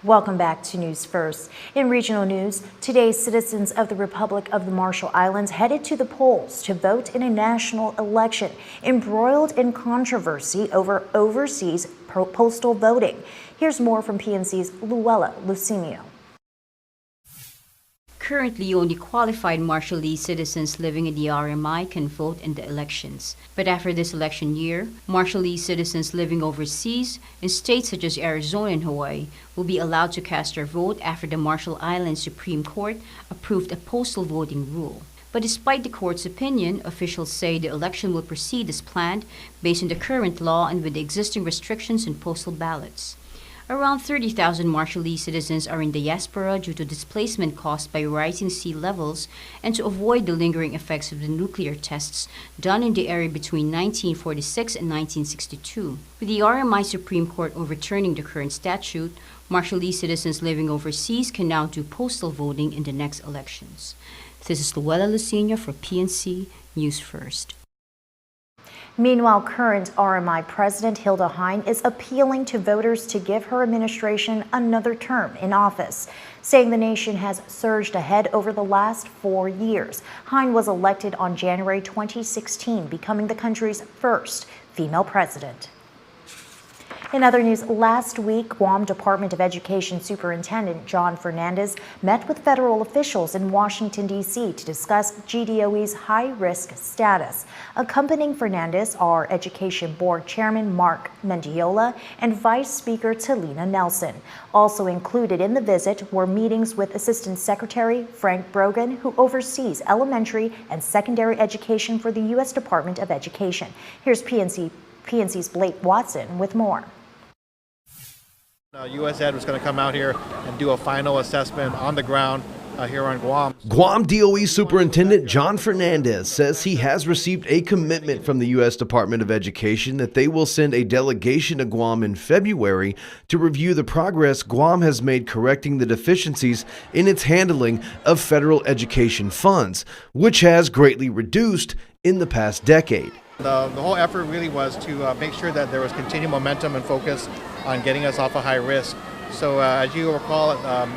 Welcome back to News First. In regional news, today citizens of the Republic of the Marshall Islands headed to the polls to vote in a national election, embroiled in controversy over overseas postal voting. Here's more from PNC's Luella Lucinio. Currently, only qualified Marshallese citizens living in the RMI can vote in the elections. But after this election year, Marshallese citizens living overseas in states such as Arizona and Hawaii will be allowed to cast their vote after the Marshall Islands Supreme Court approved a postal voting rule. But despite the court's opinion, officials say the election will proceed as planned based on the current law and with the existing restrictions on postal ballots. Around 30,000 Marshallese citizens are in diaspora due to displacement caused by rising sea levels and to avoid the lingering effects of the nuclear tests done in the area between 1946 and 1962. With the RMI Supreme Court overturning the current statute, Marshallese citizens living overseas can now do postal voting in the next elections. This is Luella Lucinio for PNC News First. Meanwhile, current RMI President Hilda Hine is appealing to voters to give her administration another term in office, saying the nation has surged ahead over the last 4 years. Hine was elected on January 2016, becoming the country's first female president. In other news, last week, Guam Department of Education Superintendent John Fernandez met with federal officials in Washington, D.C. to discuss GDOE's high-risk status. Accompanying Fernandez are Education Board Chairman Mark Mendiola and Vice Speaker Talina Nelson. Also included in the visit were meetings with Assistant Secretary Frank Brogan, who oversees elementary and secondary education for the U.S. Department of Education. Here's PNC's Blake Watson with more. USAID was going to come out here and do a final assessment on the ground here on Guam. Guam DOE Superintendent John Fernandez says he has received a commitment from the U.S. Department of Education that they will send a delegation to Guam in February to review the progress Guam has made correcting the deficiencies in its handling of federal education funds, which has greatly reduced in the past decade. The whole effort really was to make sure that there was continued momentum and focus on getting us off of high risk. So as you recall,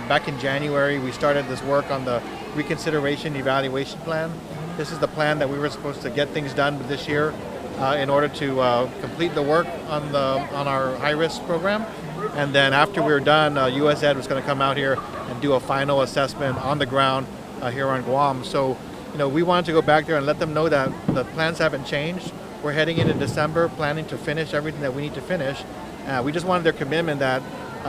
back in January, we started this work on the reconsideration evaluation plan. This is the plan that we were supposed to get things done this year in order to complete the work on our high risk program. And then after we were done, USAID was going to come out here and do a final assessment on the ground here on Guam. So we wanted to go back there and let them know that the plans haven't changed. We're heading into December, planning to finish everything that we need to finish. We just wanted their commitment that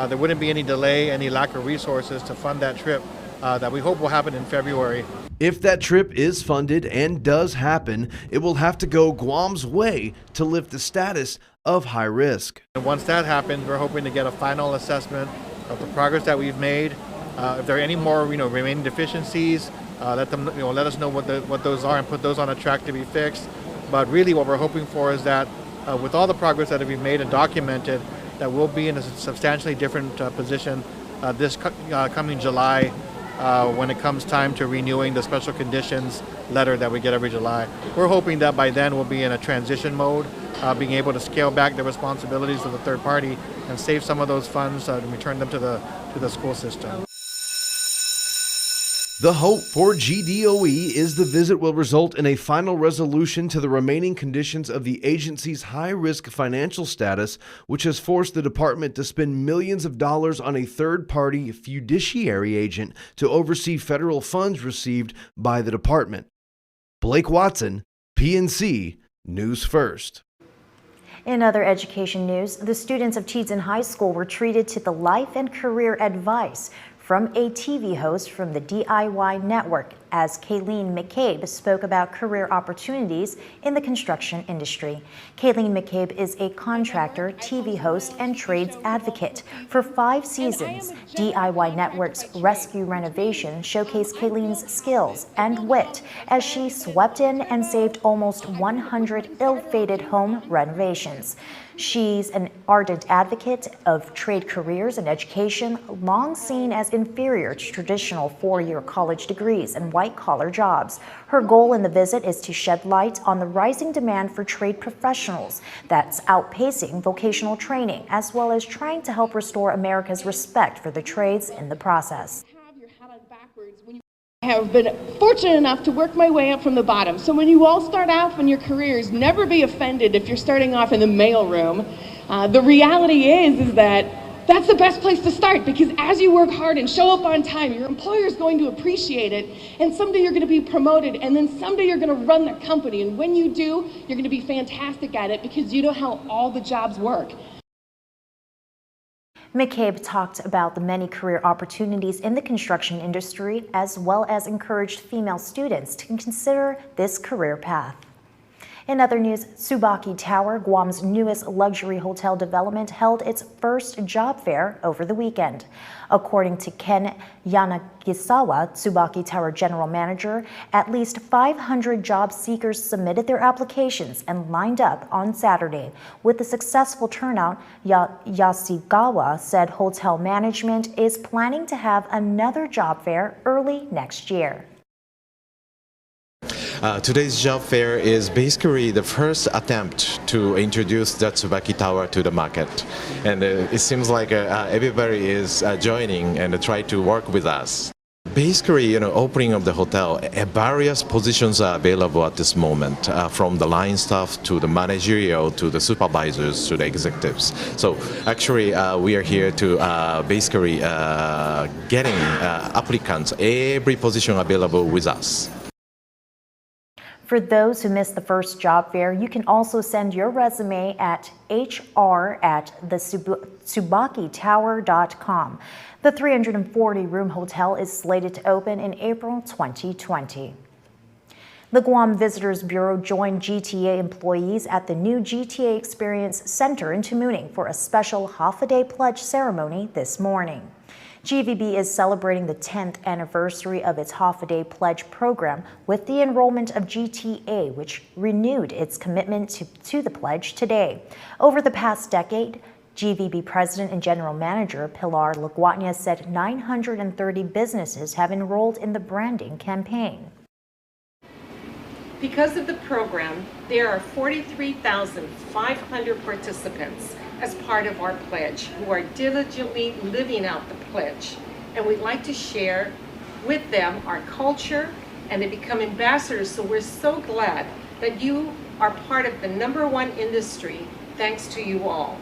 there wouldn't be any delay, any lack of resources to fund that trip that we hope will happen in February. If that trip is funded and does happen, it will have to go Guam's way to lift the status of high risk. And once that happens, we're hoping to get a final assessment of the progress that we've made. If there are any more remaining deficiencies, let us know what those are and put those on a track to be fixed. But really what we're hoping for is that with all the progress that we've made and documented, that we'll be in a substantially different position this coming July when it comes time to renewing the special conditions letter that we get every July. We're hoping that by then we'll be in a transition mode, being able to scale back the responsibilities of the third party and save some of those funds and return them to the school system. The hope for GDOE is the visit will result in a final resolution to the remaining conditions of the agency's high-risk financial status, which has forced the department to spend millions of dollars on a third-party fiduciary agent to oversee federal funds received by the department. Blake Watson, PNC News First. In other education news, the students of Cheatham High School were treated to the life and career advice from a TV host from the DIY network as Kayleen McCabe spoke about career opportunities in the construction industry. Kayleen McCabe is a contractor, TV host, and trades advocate. For 5 seasons, DIY Network's Rescue Renovation showcased Kayleen's skills and wit as she swept in and saved almost 100 ill-fated home renovations. She's an ardent advocate of trade careers and education, long seen as inferior to traditional four-year college degrees and white-collar jobs. Her goal in the visit is to shed light on the rising demand for trade professionals that's outpacing vocational training, as well as trying to help restore America's respect for the trades in the process. I have been fortunate enough to work my way up from the bottom. So when you all start off in your careers, never be offended if you're starting off in the mailroom. The reality is that that's the best place to start, because as you work hard and show up on time, your employer is going to appreciate it, and someday you're going to be promoted, and then someday you're going to run the company. And when you do, you're going to be fantastic at it because you know how all the jobs work. McCabe talked about the many career opportunities in the construction industry, as well as encouraged female students to consider this career path. In other news, Tsubaki Tower, Guam's newest luxury hotel development, held its first job fair over the weekend. According to Ken Yanagisawa, Tsubaki Tower general manager, at least 500 job seekers submitted their applications and lined up on Saturday. With a successful turnout, Yasugawa said hotel management is planning to have another job fair early next year. Today's job fair is basically the first attempt to introduce the Tsubaki Tower to the market. And it seems like everybody is joining and try to work with us. Basically, opening of the hotel, various positions are available at this moment, from the line staff to the managerial to the supervisors to the executives. So actually, we are here to basically getting applicants, every position available with us. For those who missed the first job fair, you can also send your resume at hr@tsubakitower.com. The 340-room hotel is slated to open in April 2020. The Guam Visitors Bureau joined GTA employees at the new GTA Experience Center in Tamuning for a special half-a-day pledge ceremony this morning. GVB is celebrating the 10th anniversary of its half-a-day pledge program with the enrollment of GTA, which renewed its commitment to the pledge today. Over the past decade, GVB President and General Manager Pilar Laguatnia said 930 businesses have enrolled in the branding campaign. Because of the program, there are 43,500 participants as part of our pledge who are diligently living out the pledge. And we'd like to share with them our culture, and they become ambassadors. So we're so glad that you are part of the #1 industry, thanks to you all.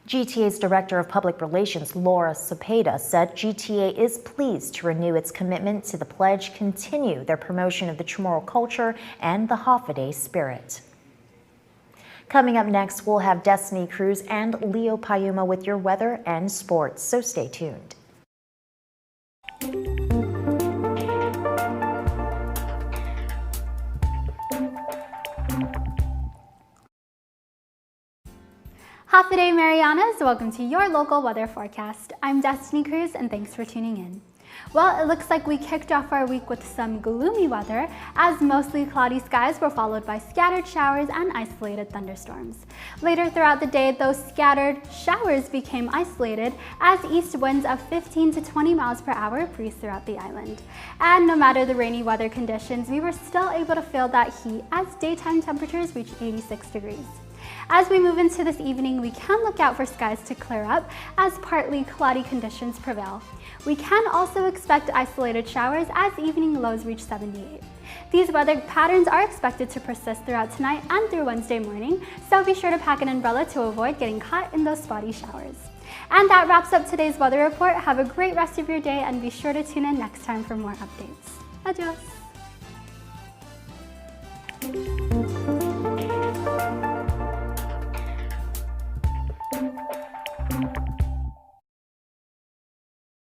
GTA's Director of Public Relations, Laura Cepeda, said GTA is pleased to renew its commitment to the pledge, continue their promotion of the Chamorro culture and the half-a-day spirit. Coming up next, we'll have Destiny Cruz and Leo Payuma with your weather and sports, so stay tuned. Half-a-day Marianas, welcome to your local weather forecast. I'm Destiny Cruz and thanks for tuning in. Well, it looks like we kicked off our week with some gloomy weather, as mostly cloudy skies were followed by scattered showers and isolated thunderstorms. Later throughout the day, those scattered showers became isolated as east winds of 15 to 20 miles per hour breezed throughout the island. And no matter the rainy weather conditions, we were still able to feel that heat as daytime temperatures reached 86 degrees. As we move into this evening, we can look out for skies to clear up as partly cloudy conditions prevail. We can also expect isolated showers as evening lows reach 78. These weather patterns are expected to persist throughout tonight and through Wednesday morning, so be sure to pack an umbrella to avoid getting caught in those spotty showers. And that wraps up today's weather report. Have a great rest of your day and be sure to tune in next time for more updates. Adios.